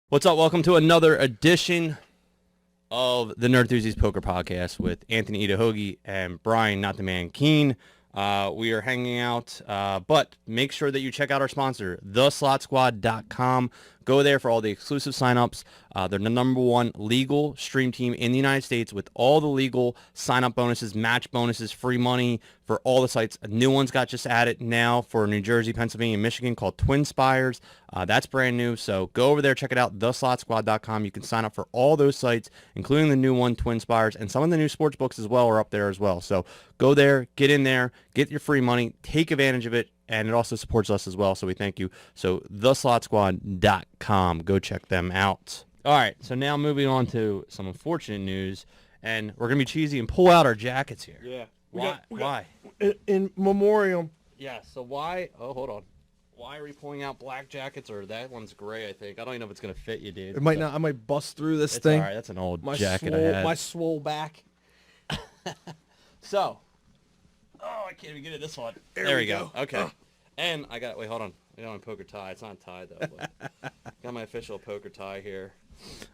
What's up? Welcome to another edition of the Nerd Enthusiast Poker Podcast with Anthony Itahogi and Brian, not the man, Keen. We are hanging out, but make sure that you check out our sponsor, theslotsquad.com. Go there for all the exclusive signups. They're the number one legal stream team in the United States with all the legal sign-up bonuses, match bonuses, free money for all the sites. A new one's got just added now for New Jersey, Pennsylvania, and Michigan called Twin Spires. That's brand new, so go over there, check it out, theslotsquad.com. You can sign up for all those sites, including the new one, Twin Spires, and some of the new sports books as well are up there as well. So go there, get in there, get your free money, take advantage of it, and it also supports us as well, so we thank you. So theslotsquad.com, go check them out. All right, so now moving on to some unfortunate news, and we're going to be cheesy and pull out our jackets here. Yeah. Why? In memoriam. Yeah, so why? Oh, hold on. Why are we pulling out black jackets? Or that one's gray, I think. I don't even know if it's going to fit you, dude. It might not. I might bust through this It's thing. all right. That's an old jacket I had. My swole back. So, I can't even get it this one. There we go. Okay. And I got, wait, hold on. I got my poker tie. It's not tied, though. But got my official poker tie here.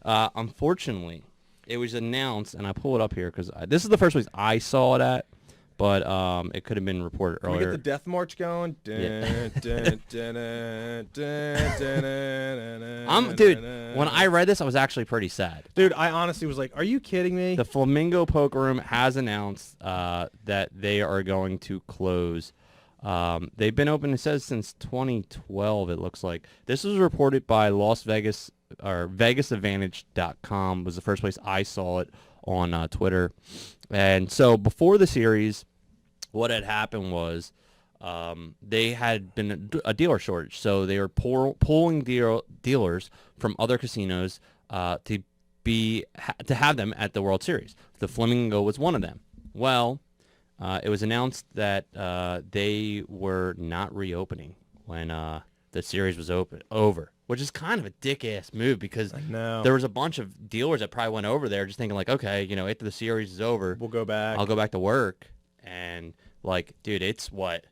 Unfortunately, it was announced, and I pull it up here because this is the first place I saw it at, but it could have been reported Can we earlier. get the death march going? Yeah. Dude, Dude, when I read this, I was actually pretty sad. I honestly was like, are you kidding me? The Flamingo Pokeroom has announced that they are going to close. They've been open, it says, since 2012, it looks like. This was reported by Las Vegas, or VegasAdvantage.com was the first place I saw it on Twitter. And so before the series, what had happened was they had been a dealer shortage. So they were pulling dealers from other casinos to have them at the World Series. The Flamingo was one of them. Well, it was announced that they were not reopening when the series was over, which is kind of a dick-ass move because there was a bunch of dealers that probably went over there just thinking like, okay, after the series is over, We'll go back. I'll go back to work. And like, dude, it's what,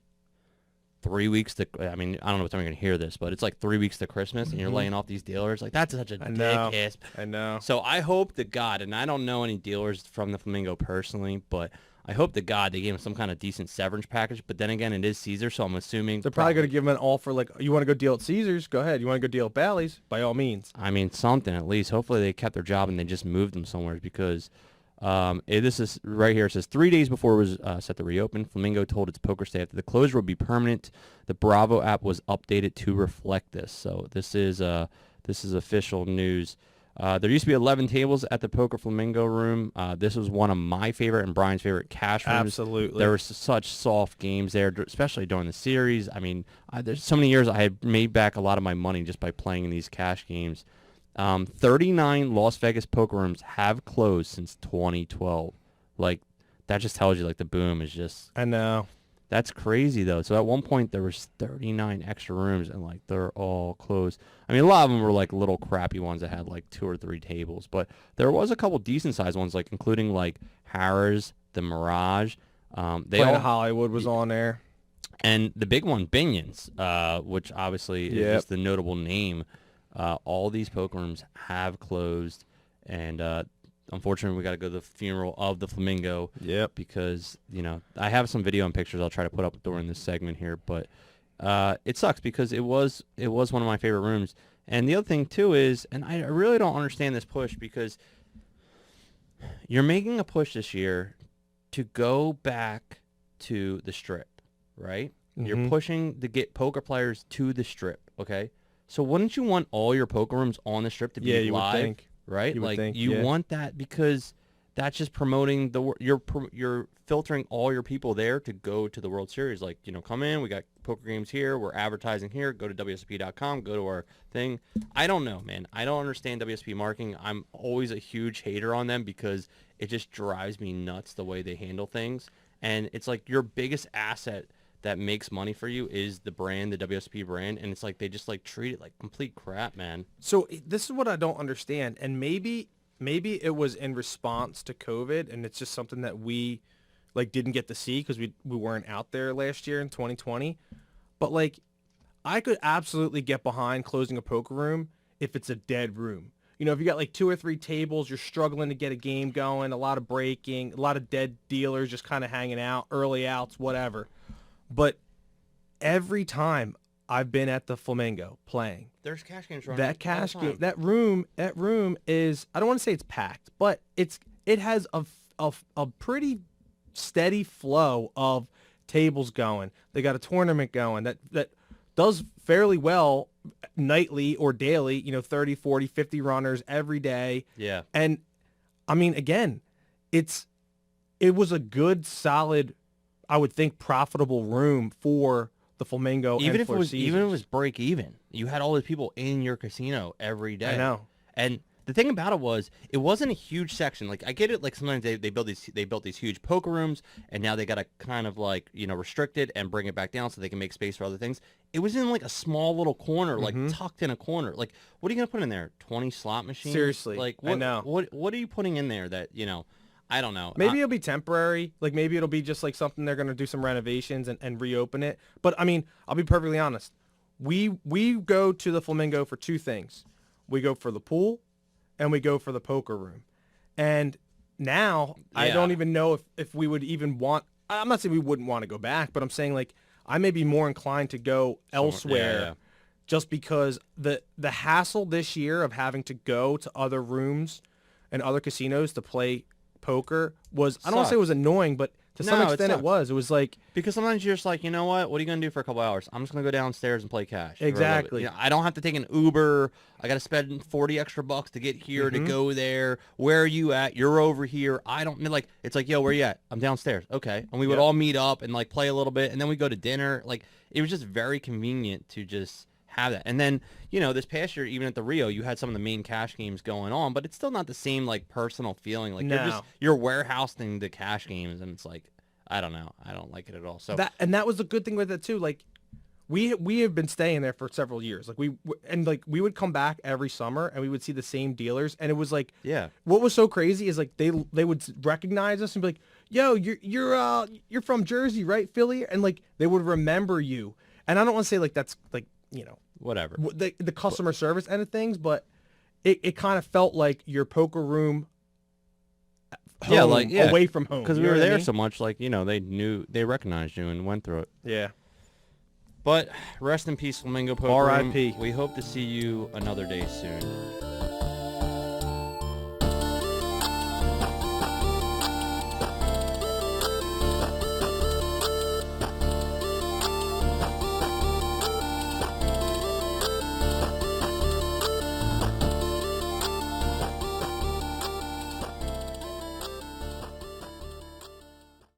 3 weeks to, I mean, I don't know what time you're going to hear this, but it's like 3 weeks to Christmas and you're laying off these dealers. Like, that's such a dick-ass. I know. So I hope to God, and I don't know any dealers from the Flamingo personally, but I hope to God they gave him some kind of decent severance package. But then again, it is Caesar, so I'm assuming They're probably going to give him an offer like, you want to go deal at Caesars? Go ahead. You want to go deal at Bally's? By all means. I mean, something at least. Hopefully they kept their job and they just moved them somewhere because this is right here. It says 3 days before it was set to reopen, Flamingo told its poker staff that the closure would be permanent. The Bravo app was updated to reflect this. So this is official news. There used to be 11 tables at the Poker Flamingo room. This was one of my favorite and Brian's favorite cash rooms. Absolutely. There were such soft games there, especially during the series. I mean, there's so many years I had made back a lot of my money just by playing in these cash games. 39 Las Vegas poker rooms have closed since 2012. Like, that just tells you, like, the boom is just... I know. That's crazy, though. So at one point, there was 39 extra rooms, and, like, they're all closed. I mean, a lot of them were, like, little crappy ones that had, like, 2 or 3 tables. But there was a couple decent-sized ones, like, including, like, Harrah's, the Mirage. Planet Hollywood was on there. And the big one, Binion's, which obviously is just the notable name. All these poker rooms have closed, and unfortunately, we got to go to the funeral of the Flamingo. Yep. Because, I have some video and pictures I'll try to put up during this segment here, but it sucks because it was one of my favorite rooms. And the other thing, too, is, and I really don't understand this push because you're making a push this year to go back to the Strip, right? Mm-hmm. You're pushing to get poker players to the Strip, okay? So wouldn't you want all your poker rooms on the Strip to be you live? Would think. Right? You would think, you want that because that's just promoting you're filtering all your people there to go to the World Series. Like, come in, we got poker games here, we're advertising here, go to WSP.com, go to our thing. I don't know, man. I don't understand WSP marketing. I'm always a huge hater on them because it just drives me nuts the way they handle things. And it's like your biggest asset that makes money for you is the brand, the WSP brand, and it's like they just like treat it like complete crap, man. So this is what I don't understand, and maybe it was in response to COVID, and it's just something that we like didn't get to see because we weren't out there last year in 2020. But like, I could absolutely get behind closing a poker room if it's a dead room. You know, if you got like 2 or 3 tables, you're struggling to get a game going, a lot of breaking, a lot of dead dealers just kind of hanging out, early outs, whatever. But every time I've been at the Flamingo playing, There's cash games running. that cash game, that room is, I don't want to say it's packed, but it has a pretty steady flow of tables going. They got a tournament going that does fairly well nightly or daily, you know, 30, 40, 50 runners every day. Yeah. And I mean, again, it was a good, solid, I would think, profitable room for the Flamingo. Even and if Four Seasons. even if it was break even, you had all these people in your casino every day. I know. And the thing about it wasn't a huge section. Like, I get it. Like, sometimes they built these huge poker rooms, and now they got to kind of, like, you know, restrict it and bring it back down so they can make space for other things. It was in like a small little corner, like tucked in a corner. Like, what are you gonna put in there? 20 slot machines? Seriously, like, I know. What are you putting in there that, you know? I don't know. Maybe it'll be temporary. Like, maybe it'll be just like something they're going to do some renovations and reopen it. But I mean, I'll be perfectly honest. We go to the Flamingo for 2 things. We go for the pool and we go for the poker room. And now I don't even know if we would even want, I'm not saying we wouldn't want to go back, but I'm saying, like, I may be more inclined to go elsewhere just because the hassle this year of having to go to other rooms and other casinos to play poker was, I don't want to say it was annoying, but to some extent it was. It was like, because sometimes you're just like, you know what are you going to do for a couple hours? I'm just going to go downstairs and play cash. Exactly. You know, I don't have to take an Uber. I got to spend 40 extra bucks to get here to go there. Where are you at? You're over here. I don't know. Like, it's like, yo, where you at? I'm downstairs. Okay. And we would all meet up and like play a little bit, and then we go to dinner. Like, it was just very convenient to just have that. And then, you know, this past year, even at the Rio, you had some of the main cash games going on, but it's still not the same, like, personal feeling. Like, you're warehousing the cash games, and it's like, I don't know. I don't like it at all. So that was the good thing with it too. Like, we have been staying there for several years. Like, we would come back every summer and we would see the same dealers, and it was like, what was so crazy is, like, they would recognize us and be like, yo, you're from Jersey, right? Philly? And like, they would remember you. And I don't want to say like that's like, you know, whatever, the customer service end of things, but it kind of felt like your poker room home, away from home. Because we were there so much, like, you know, they recognized you and went through it. Yeah. But rest in peace, Flamingo Poker Room. R.I.P. We hope to see you another day soon.